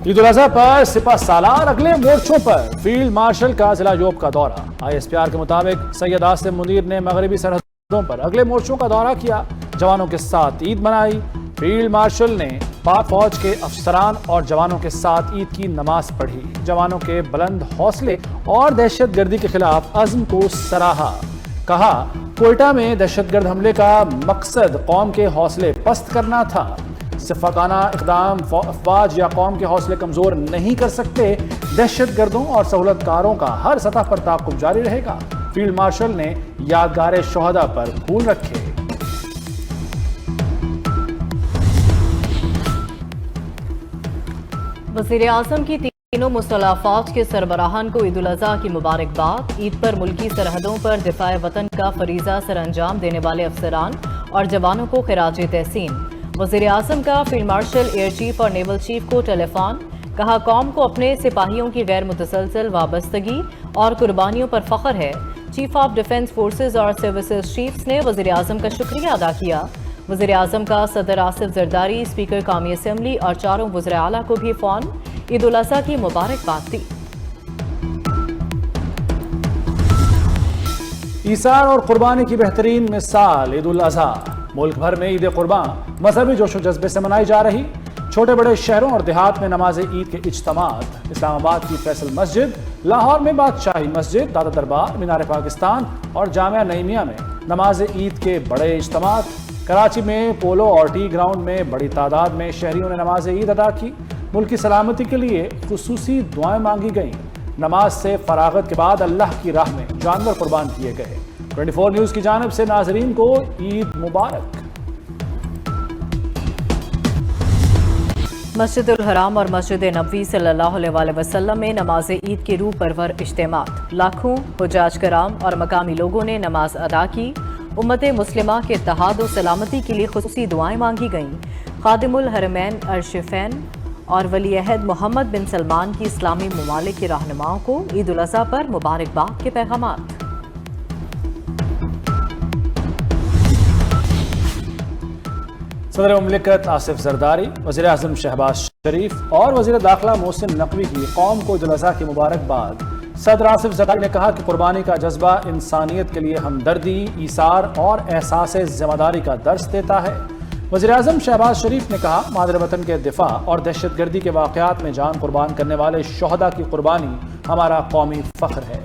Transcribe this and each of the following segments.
عید الاضحیٰ پر سپہ سالار اگلے مورچوں پر field marshal کا ضلع یوب کا دورہ۔ ISPR کے مطابق سید عاصم منیر نے مغربی سرحدوں پر اگلے مورچوں کا دورہ کیا، جوانوں کے ساتھ عید منائی۔ فیلڈ مارشل نے پاک فوج کے افسران اور جوانوں کے ساتھ عید کی نماز پڑھی، جوانوں کے بلند حوصلے اور دہشت گردی کے خلاف عزم کو سراہا۔ کہا کوئٹہ میں دہشت گرد حملے کا مقصد قوم کے حوصلے پست کرنا تھا، صفاقانہ اقدام افواج یا قوم کے حوصلے کمزور نہیں کر سکتے۔ دہشت گردوں اور سہولت کاروں کا ہر سطح پر تعاقب جاری رہے گا۔ فیلڈ مارشل نے یادگار شہداء پر پھول رکھے۔ وزیر اعظم کی تینوں مسلح افواج کے سربراہان کو عید الاضحیٰ کی مبارکباد۔ عید پر ملکی سرحدوں پر دفاع وطن کا فریضہ سر انجام دینے والے افسران اور جوانوں کو خراج تحسین۔ وزیر اعظم کا فیلڈ مارشل، ایئر چیف اور نیول چیف کو ٹیلی فون۔ کہا قوم کو اپنے سپاہیوں کی غیر متسلسل وابستگی اور قربانیوں پر فخر ہے۔ چیف آف ڈیفنس فورسز اور سروسز چیفز نے وزیر اعظم کا شکریہ ادا کیا۔ وزیر اعظم کا صدر آصف زرداری، اسپیکر قومی اسمبلی اور چاروں وزراء اعلیٰ کو بھی فون عید الاضحیٰ کی مبارکباد دی۔ ایثار اور قربانی کی بہترین مثال عید الاضحیٰ۔ ملک بھر میں عید قربان مذہبی جوش و جذبے سے منائی جا رہی۔ چھوٹے بڑے شہروں اور دیہات میں نماز عید کے اجتماعات۔ اسلام آباد کی فیصل مسجد، لاہور میں بادشاہی مسجد، دادا دربار، مینار پاکستان اور جامعہ نعیمیہ میں نماز عید کے بڑے اجتماعات۔ کراچی میں پولو اور ٹی گراؤنڈ میں بڑی تعداد میں شہریوں نے نماز عید ادا کی۔ ملک کی سلامتی کے لیے خصوصی دعائیں مانگی گئیں۔ نماز سے فراغت کے بعد اللہ کی راہ میں جانور قربان کیے گئے۔ 24 نیوز کی جانب سے ناظرین کو عید مبارک۔ مسجد الحرام اور مسجد نبوی صلی اللہ علیہ وسلم میں نماز عید کے روح پرور اجتماعات۔ لاکھوں حجاج کرام اور مقامی لوگوں نے نماز ادا کی۔ امت مسلمہ کے اتحاد و سلامتی کے لیے خصوصی دعائیں مانگی گئیں۔ خادم الحرمین ارشفین اور ولی عہد محمد بن سلمان کی اسلامی ممالک کے رہنماؤں کو عید الاضحیٰ پر مبارکباد کے پیغامات۔ صدر مملکت آصف زرداری، وزیر اعظم شہباز شریف اور وزیر داخلہ محسن نقوی کی قوم کو عید الاضحیٰ کی مبارکباد۔ صدر آصف زرداری نے کہا کہ قربانی کا جذبہ انسانیت کے لیے ہمدردی، ایثار اور احساس ذمہ داری کا درس دیتا ہے۔ وزیر اعظم شہباز شریف نے کہا مادر وطن کے دفاع اور دہشت گردی کے واقعات میں جان قربان کرنے والے شہداء کی قربانی ہمارا قومی فخر ہے۔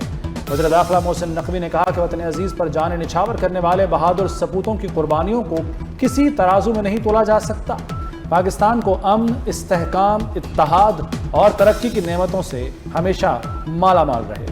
وزیر داخلہ محسن نقوی نے کہا کہ وطن عزیز پر جان نچھاور کرنے والے بہادر سپوتوں کی قربانیوں کو کسی ترازو میں نہیں تولا جا سکتا۔ پاکستان کو امن، استحکام، اتحاد اور ترقی کی نعمتوں سے ہمیشہ مالا مال رہے۔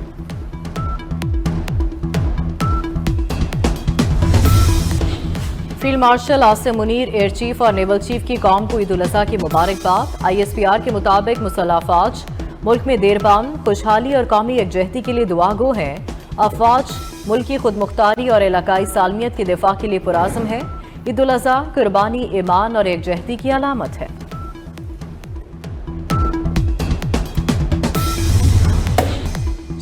Field marshal Asim Munir, air chief اور نیول چیف کی قوم کو عید الاضحیٰ کی مبارکباد۔ ISPR کے مطابق مسلح افواج ملک میں دیر بام خوشحالی اور قومی یکجہتی کے لیے دعا گو ہیں۔ افواج ملکی خود مختاری اور علاقائی سالمیت کے دفاع کے لیے پرعزم ہے۔ عید الاضحیٰ قربانی، ایمان اور یکجہتی کی علامت ہے۔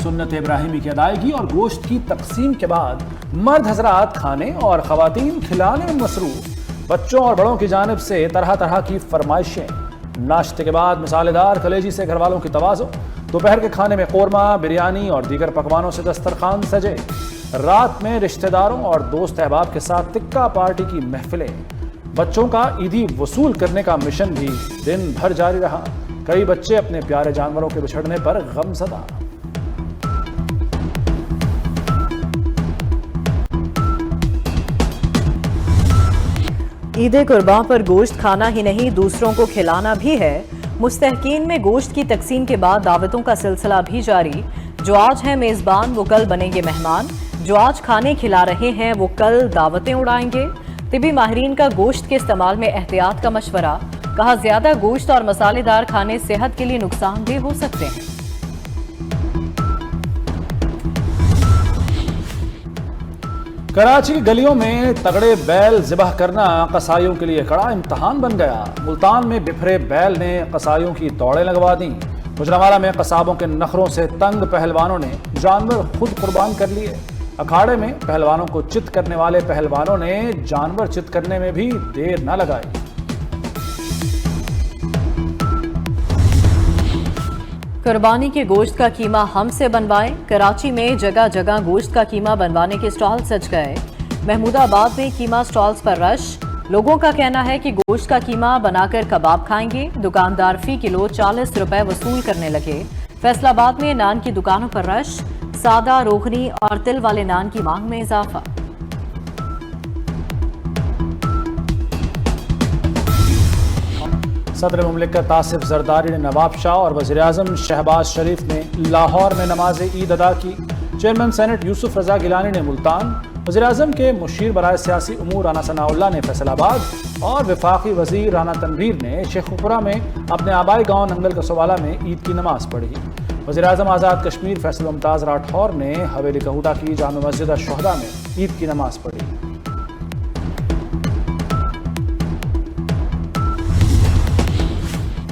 سنت ابراہیمی کی ادائیگی اور گوشت کی تقسیم کے بعد مرد حضرات کھانے اور خواتین کھلانے میں مصروف۔ بچوں اور بڑوں کی جانب سے طرح طرح کی فرمائشیں۔ ناشتے کے بعد مسالے دار کلیجی سے گھر والوں کی توازو۔ دوپہر کے کھانے میں قورمہ، بریانی اور دیگر پکوانوں سے دسترخوان سجے۔ رات میں رشتہ داروں اور دوست احباب کے ساتھ تکہ پارٹی کی محفلیں۔ بچوں کا عیدی وصول کرنے کا مشن بھی دن بھر جاری رہا۔ کئی بچے اپنے پیارے جانوروں کے بچھڑنے پر غم زدہ۔ عید قرباں پر گوشت کھانا ہی نہیں، دوسروں کو کھلانا بھی ہے۔ مستحقین میں گوشت کی تقسیم کے بعد دعوتوں کا سلسلہ بھی جاری۔ جو آج ہیں میزبان وہ کل بنیں گے مہمان، جو آج کھانے کھلا رہے ہیں وہ کل دعوتیں اڑائیں گے۔ طبی ماہرین کا گوشت کے استعمال میں احتیاط کا مشورہ۔ کہا زیادہ گوشت اور مسالے دار کھانے صحت کے لیے نقصان دہ ہو سکتے ہیں۔ کراچی کی گلیوں میں تگڑے بیل ذبح کرنا قصائیوں کے لیے کڑا امتحان بن گیا۔ ملتان میں بپھرے بیل نے قصائیوں کی دوڑیں لگوا دیں۔ گجرانوالہ میں قصابوں کے نخروں سے تنگ پہلوانوں نے جانور خود قربان کر لیے۔ اکھاڑے میں پہلوانوں کو چت کرنے والے پہلوانوں نے جانور چت کرنے میں بھی دیر نہ لگائی۔ कुर्बानी के गोश्त का कीमा हमसे बनवाएं। कराची में जगह जगह गोश्त का कीमा बनवाने के स्टॉल सज गए। महमूदाबाद में कीमा स्टॉल्स पर रश। लोगों का कहना है कि गोश्त का कीमा बनाकर कबाब खाएंगे। दुकानदार फी किलो 40 रुपए वसूल करने लगे। फैसलाबाद में नान की दुकानों पर रश। सादा, रोगनी और तिल वाले नान की मांग में इजाफा। सदर मुमलिकत आसिफ जरदारी ने नवाब शाह और वज़ीर-ए-आज़म शहबाज शरीफ ने लाहौर में नमाज ईद अदा की। चेयरमैन सेनेट यूसुफ रजा गिलानी ने मुल्तान, वज़ीर-ए-आज़म के मुशीर बराए सियासी उमूर राना सनाउल्लाह ने फैसलाबाद और वफाकी वज़ीर राना तनवीर ने शेखुपुरा में अपने आबाई गांव नंगल कसोवाला में ईद की नमाज पढ़ी। वज़ीर-ए-आज़म आज़ाद कश्मीर फैसल मुमताज़ राठौर ने हवेली कहूटा की जामे मस्जिद अश-शुहदा में ईद की नमाज पढ़ी।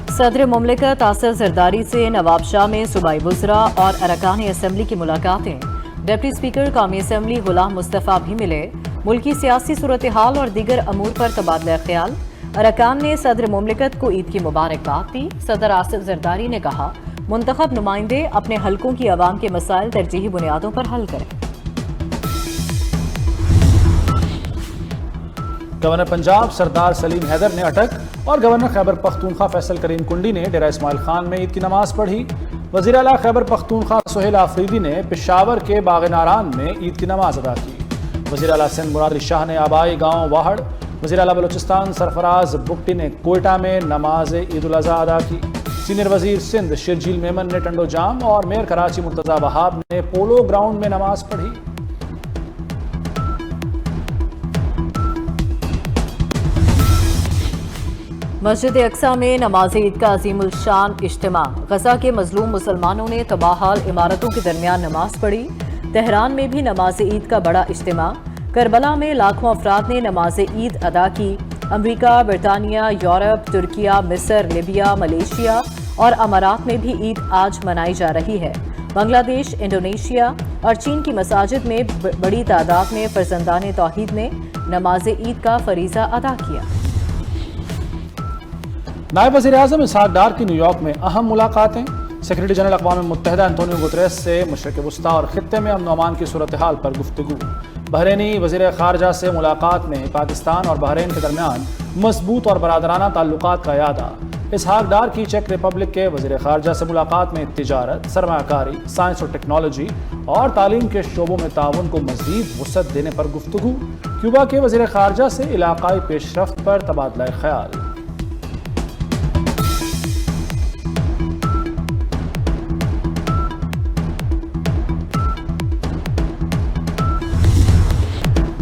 सदर मुमलिकत आसिफ जरदारी से नवाब शाह में सूबाई वज़रा और अरकान असम्बली की मुलाकातें। डिप्टी स्पीकर कौमी असम्बली गुलाम मुस्तफ़ा भी मिले। मुल्की सियासी सूरत हाल और दीगर अमूर पर तबादला ख्याल। अरकान ने सदर मुमलिकत को ईद की मुबारकबाद दी। सदर आसिफ जरदारी ने कहा, मुंतखब नुमाइंदे अपने हलकों की आवाम के मसाइल तरजीही बुनियादों पर हल करें। गवर्नर पंजाब सरदार सलीम हैदर ने अटक और गवर्नर खैबर पख्तूनख्वा फैसल करीम कुंडी ने डेरा इस्माइल खान में ईद की नमाज पढ़ी। वज़ीर आला खैबर पख्तूनख्वा सुहेल आफरीदी ने पेशावर के बाग नारान में ईद की नमाज अदा की। वज़ीर आला सिंध मुराद अली शाह ने आबाई गांव वाहड़, वज़ीर आला बलोचिस्तान सरफराज बुगटी ने कोयटा में नमाज ईद उल अज़हा अदा की। सीनियर वज़ीर सिंध शिरजील मेमन ने टंडो जाम और मेयर कराची मुर्तज़ा वहाब ने पोलो ग्राउंड में नमाज पढ़ी। मस्जिद अक्सा में नमाज ईद का अजीमुल शान इज्तिमा। गजा के मजलूम मुसलमानों ने तबाहाल इमारतों के दरमियान नमाज पढ़ी। तेहरान में भी नमाज ईद का बड़ा इज्तिमा। करबला में लाखों अफराद ने नमाज ईद अदा की। अमरीका, बरतानिया, यूरोप, तुर्किया, मिस्र, लिबिया, मलेशिया और अमारात में भी ईद आज मनाई जा रही है। बांग्लादेश, इंडोनेशिया और चीन की मसाजिद में बड़ी तादाद में फर्जंदान तौहीद ने नमाज ईद का फरीजा अदा किया। नायब वज़ीर-ए-आज़म इसहाक डार की न्यूयॉर्क में अहम मुलाकातें। सेक्रेटरी जनरल अक़वाम मुत्तहिदा एंटोनियो गुतरेस से मशरिक़ वुस्ता और खित्ते में अमन अमान की सूरत हाल पर गुफ्तगू। बहरीनी वज़ीर ख़ारजा से मुलाकात में पाकिस्तान और बहरीन के दरमियान मजबूत और बरादराना ताल्लुकात का यादा। इसहाक डार की चेक रिपब्लिक के वज़ीर ख़ारजा से मुलाकात में तिजारत, सरमायाकारी, साइंस और टेक्नोलॉजी और तालीम के शोबों में ताउन को मज़ीद वुसअत देने पर गुफ्तगू। क्यूबा के वज़ीर ख़ारजा से इलाक़ाई पेशरफ्त पर तबादला ख्याल।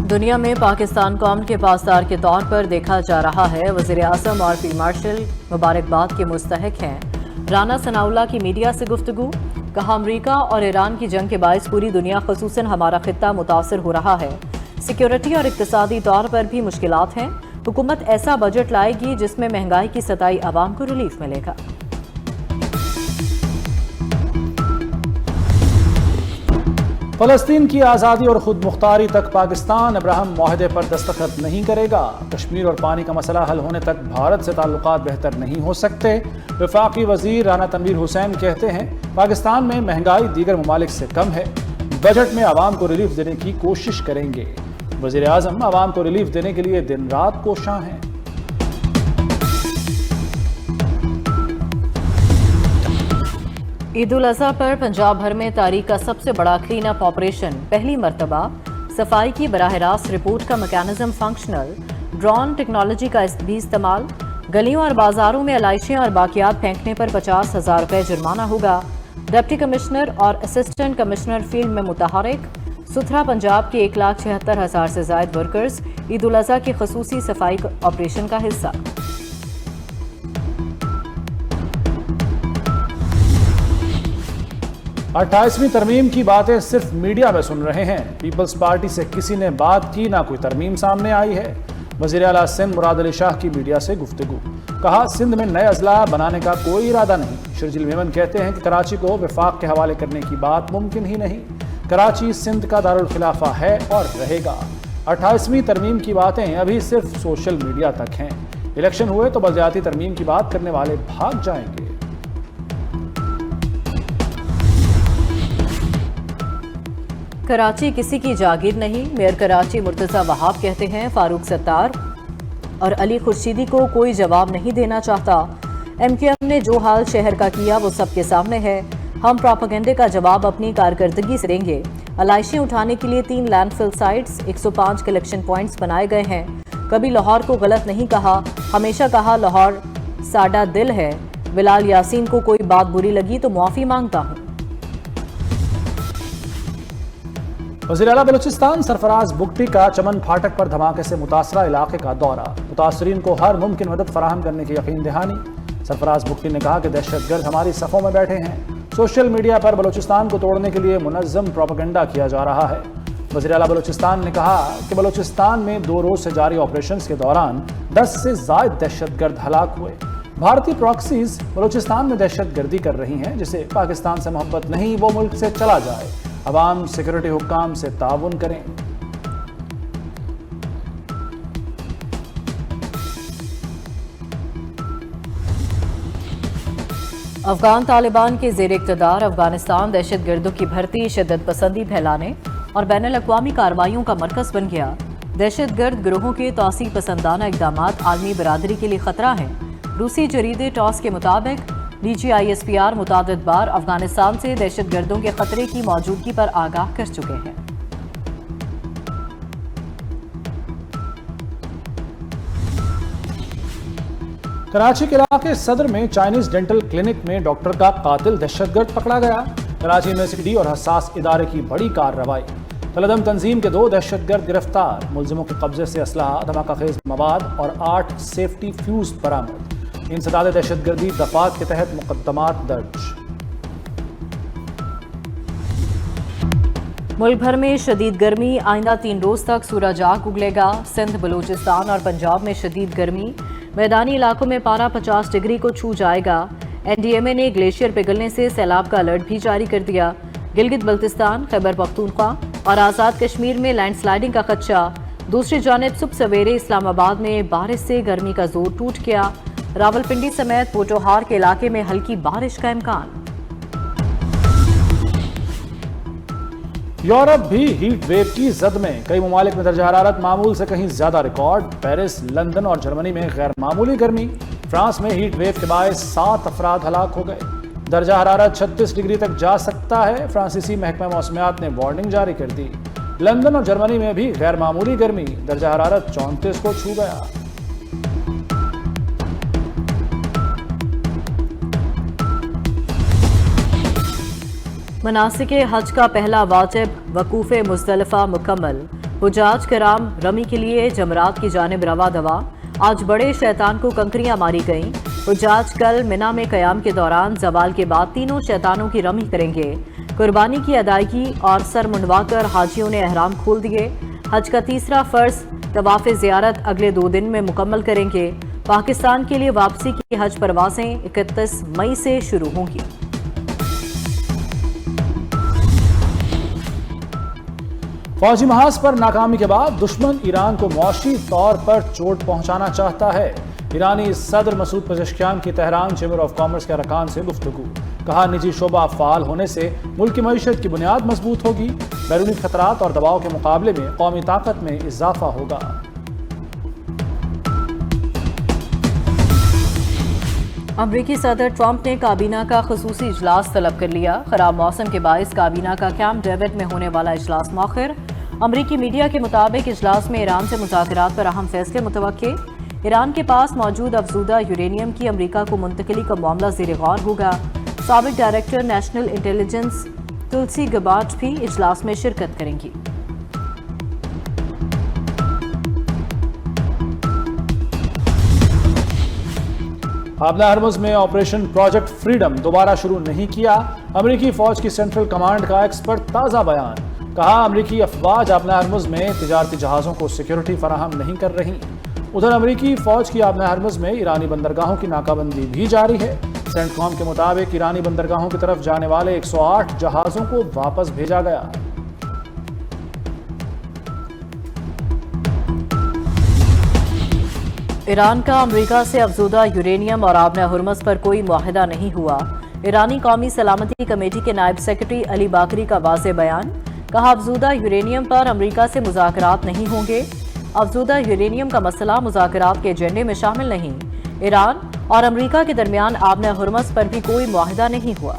दुनिया में पाकिस्तान को अमन के पासदार के तौर पर देखा जा रहा है। वज़ीर-ए-आज़म और फील्ड मार्शल मुबारकबाद के मुस्तहिक हैं। राना सनाउल्लाह की मीडिया से गुफ्तगू। कहा, अमरीका और ईरान की जंग के बायस पूरी दुनिया ख़ुसूसन हमारा खित्ता मुतासर हो रहा है। सिक्योरिटी और इक़्तिसादी तौर पर भी मुश्किलात हैं। हुकूमत ऐसा बजट लाएगी जिसमें महंगाई की सताई आवाम को रिलीफ मिलेगा। फ़लस्तीन की आज़ादी और खुद मुख्तारी तक पाकिस्तान अब्राहम मुआहदे पर दस्तखत नहीं करेगा। कश्मीर और पानी का मसला हल होने तक भारत से ताल्लुकात बेहतर नहीं हो सकते। वफाकी वज़ीर राना तनवीर हुसैन कहते हैं, पाकिस्तान में महंगाई दीगर ममालिक से कम है। बजट में आवाम को रिलीफ देने की कोशिश करेंगे। वज़ीर-ए-आज़म आवाम को रिलीफ देने के लिए दिन रात कोशां हैं। ईद उल अज़हा पर पंजाब भर में तारीख का सबसे बड़ा क्लीन अप ऑपरेशन। पहली मरतबा सफाई की बराह रास्त रिपोर्ट का मैकेनिज्म फंक्शनल। ड्रोन टेक्नोलॉजी का भी इस्तेमाल। गलियों और बाजारों में अलाइशियाँ और बाकियात फेंकने पर 50,000 रुपये जुर्माना होगा। डिप्टी कमिश्नर और असिस्टेंट कमिश्नर फील्ड में मुतहरिक। सुथरा पंजाब के 1,76,000 से ज़ायद वर्कर्स ईद उल अज़हा के खसूसी सफाई ऑपरेशन का हिस्सा। 28वीं तरमीम की बातें सिर्फ मीडिया में सुन रहे हैं। पीपल्स पार्टी से किसी ने बात की, ना कोई तरमीम सामने आई है। वज़ीर आला सिंध मुराद अली शाह की मीडिया से गुफ्तगू। कहा, सिंध में नए अजला बनाने का कोई इरादा नहीं। शिरजील मेमन कहते हैं कि कराची को वफाक के हवाले करने की बात मुमकिन ही नहीं। कराची सिंध का दारुल खिलाफा है और रहेगा। 28वीं तरमीम की बातें अभी सिर्फ सोशल मीडिया तक हैं। इलेक्शन हुए तो बलदियाती तरमीम की बात करने वाले भाग जाएंगे। कराची किसी की जागीर नहीं, मेयर कराची मुर्तज़ा वहाब कहते हैं फारूक सत्तार और अली खुर्शीदी को कोई जवाब नहीं देना चाहता। MQM ने जो हाल शहर का किया वो सबके सामने है। हम प्रोपेगेंडे का जवाब अपनी कारकर्दगी से देंगे। अलाइशें उठाने के लिए 3 लैंडफिल साइट्स, 105 कलेक्शन पॉइंट्स बनाए गए हैं। कभी लाहौर को गलत नहीं कहा, हमेशा कहा लाहौर साडा दिल है। बिलाल यासीन को कोई बात बुरी लगी तो मुआफ़ी मांगता हूँ। वज़ीर आला बलूचिस्तान सरफराज बुगटी का चमन फाटक पर धमाके से मुतासरा इलाके का दौरा, मुतासरीन को हर मुमकिन मदद फराहम करने की यकीन दहानी। सरफराज बुगटी ने कहा कि दहशतगर्द हमारी सफ़ों में बैठे हैं। सोशल मीडिया पर बलूचिस्तान को तोड़ने के लिए मुनज़्ज़म प्रोपेगेंडा किया जा रहा है। वज़ीर आला बलूचिस्तान ने कहा कि बलूचिस्तान में 2 रोज़ से जारी ऑपरेशन के दौरान 10 से ज़ायद दहशतगर्द हलाक हुए। भारतीय प्रॉक्सीज बलूचिस्तान में दहशतगर्दी कर रही हैं, जिसे पाकिस्तान से मोहब्बत नहीं वो मुल्क से चला जाए। अवाम सिक्योरिटी हुक्काम से ताउन करें। अफगान तालिबान के ज़ेर इक़्तिदार अफगानिस्तान दहशतगर्दों की भर्ती, शिद्दत पसंदी फैलाने और बैनुल-अक़वामी कार्रवाइयों का मरकज़ बन गया। दहशतगर्द गिरोहों के तौसीफ़ पसंदाना इक़दामात आलमी बरादरी के लिए ख़तरा हैं। रूसी जरीदे टॉस के मुताबिक DGISPR मुतादिद बार अफगानिस्तान से दहशतगर्दों के खतरे की मौजूदगी पर आगाह कर चुके हैं। कराची के इलाके सदर में चाइनीज डेंटल क्लिनिक में डॉक्टर का कातिल दहशतगर्द पकड़ा गया। कराची यूनिवर्सिटी और हसास इदारे की बड़ी कार्रवाई। तलदम तंजीम के 2 दहशतगर्द गिरफ्तार, मुलजिमों के कब्जे से असलहा, धमाका खेज मवाद और 8 सेफ्टी फ्यूज बरामद। इंसदाद दहशतगर्दी दफात के तहत मुकदमात दर्ज। मुल्क भर में शदीद गर्मी, आइंदा 3 रोज तक सूरज आग उगलेगा। सिंध, बलूचिस्तान और पंजाब में शदीद गर्मी, मैदानी इलाकों में पारा 50 डिग्री को छू जाएगा। NDMA ने ग्लेशियर पिघलने से सैलाब का अलर्ट भी जारी कर दिया। गिलगित बल्तिस्तान, खैबर पख्तूनख्वा और आज़ाद कश्मीर में लैंडस्लाइडिंग का खदशा। दूसरी जानिब सुबह सवेरे इस्लामाबाद में बारिश से गर्मी का जोर टूट गया। रावलपिंडी समेत पोटोहार के इलाके में हल्की बारिश का इम्कान। यूरोप भी हीट वेव की जद में, कई ममालिक में दर्जा हरारत मामूल से कहीं ज्यादा रिकॉर्ड। पेरिस, लंदन और जर्मनी में गैर मामूली गर्मी। फ्रांस में हीट वेव के बायस 7 अफराद हलाक हो गए। दर्जा हरारत 36 डिग्री तक जा सकता है। फ्रांसीसी महकमा मौसमियात ने वार्निंग जारी कर दी। लंदन और जर्मनी में भी गैर मामूली गर्मी, दर्जा हरारत 34 को छू गया। मनासिके हज का पहला वाजिब वकूफ़े मुज़दलिफ़ा मुकम्मल। हुजाज कराम रमी के लिए जमरात की जानिब रवा दवा। आज बड़े शैतान को कंकरियां मारी गईं। हुजाज कल मिना में क़याम के दौरान ज़वाल के बाद तीनों शैतानों की रमी करेंगे। कुर्बानी की अदायगी और सर मुंडवाकर हाजियों ने एहराम खोल दिए। हज का तीसरा फ़र्ज़ तवाफ़े ज़ियारत अगले 2 दिन में मुकम्मल करेंगे। पाकिस्तान के लिए वापसी की हज परवासें 31 मई से शुरू होंगी। फौजी महाज पर नाकामी के बाद दुश्मन ईरान को मौशी तौर पर चोट पहुंचाना चाहता है। ईरानी सदर मसूद पेज़ेश्कियान की तेहरान चैम्बर ऑफ कॉमर्स के अरकान से गुफ्तगू। कहा, निजी शोबा फ़ाल होने से मुल्क की मईशत की बुनियाद मजबूत होगी। बैरूनी खतरात और दबाव के मुकाबले में कौमी ताकत में इजाफा होगा। अमरीकी सदर ट्रंप ने काबीना का खुसूसी इजलास तलब कर लिया। खराब मौसम के बायस काबीना का कैंप डेविड में होने वाला इजलास मौखर। अमरीकी मीडिया के मुताबिक इजलास में ईरान से मुज़ाकरात पर अहम फैसले मुतवक्के। ईरान के पास मौजूद अफजूदा यूरेनियम की अमरीका को मुंतकिली का मामला ज़ेर गौर होगा। साबिक डायरेक्टर नेशनल इंटेलिजेंस तुलसी गबार्ड भी इजलास में शिरकत करेंगी। आबना हरमुज में ऑपरेशन प्रोजेक्ट फ्रीडम दोबारा शुरू नहीं किया। अमरीकी फौज की सेंट्रल कमांड का एक्सपर्ट ताज़ा बयान। कहा, अमरीकी अफवाज आबना हरमुज में तिजारती जहाज़ों को सिक्योरिटी फराहम नहीं कर रही। उधर अमरीकी फौज की आबना हरमुज में ईरानी बंदरगाहों की नाकाबंदी भी जारी है। सेंटकॉम के मुताबिक ईरानी बंदरगाहों की तरफ जाने वाले 108 जहाज़ों को वापस भेजा गया। ईरान का अमरीका से अफजूदा यूरेनियम और आबना हरमुज पर कोई मुआहिदा नहीं हुआ। ईरानी कौमी सलामती कमेटी के नायब सेक्रेटरी अली बाकरी का वाज़ेह बयान। कहा अफजूदा यूरेनियम पर अमरीका से मुज़ाकरात नहीं होंगे। अफजूदा यूरेनियम का मसला मुज़ाकरात के एजेंडे में शामिल नहीं। ईरान और अमरीका के दरमियान आबना हुर्मस पर भी कोई मुआहिदा नहीं हुआ।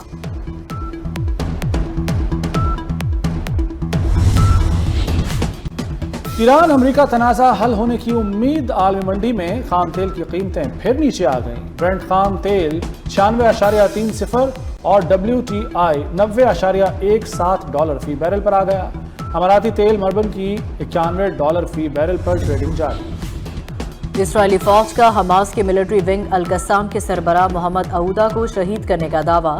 ईरान अमरीका तनाज़ा हल होने की उम्मीद। आलमी मंडी में खाम तेल की कीमतें फिर नीचे आ गईं। ब्रेंट खाम तेल 96.30 और WTI 90.17 डॉलर फी बैरल पर आ गया। अमाराती तेल मरबन की $91 फी बैरल पर ट्रेडिंग जारी। इसराइली फौज का हमास के मिलिट्री विंग अल कस्साम के सरबराह मोहम्मद अऊदा को शहीद करने का दावा।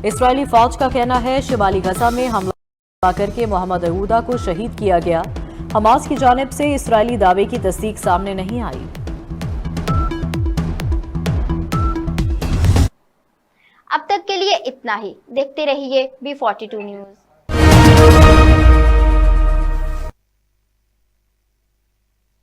इसराइली फौज का कहना है शिमाली गजा में हमला करके मोहम्मद अऊदा को शहीद किया गया। हमास की जानिब से इसराइली दावे की तस्दीक सामने नहीं आई। अब तक के लिए इतना ही। देखते रहिए B42 न्यूज़।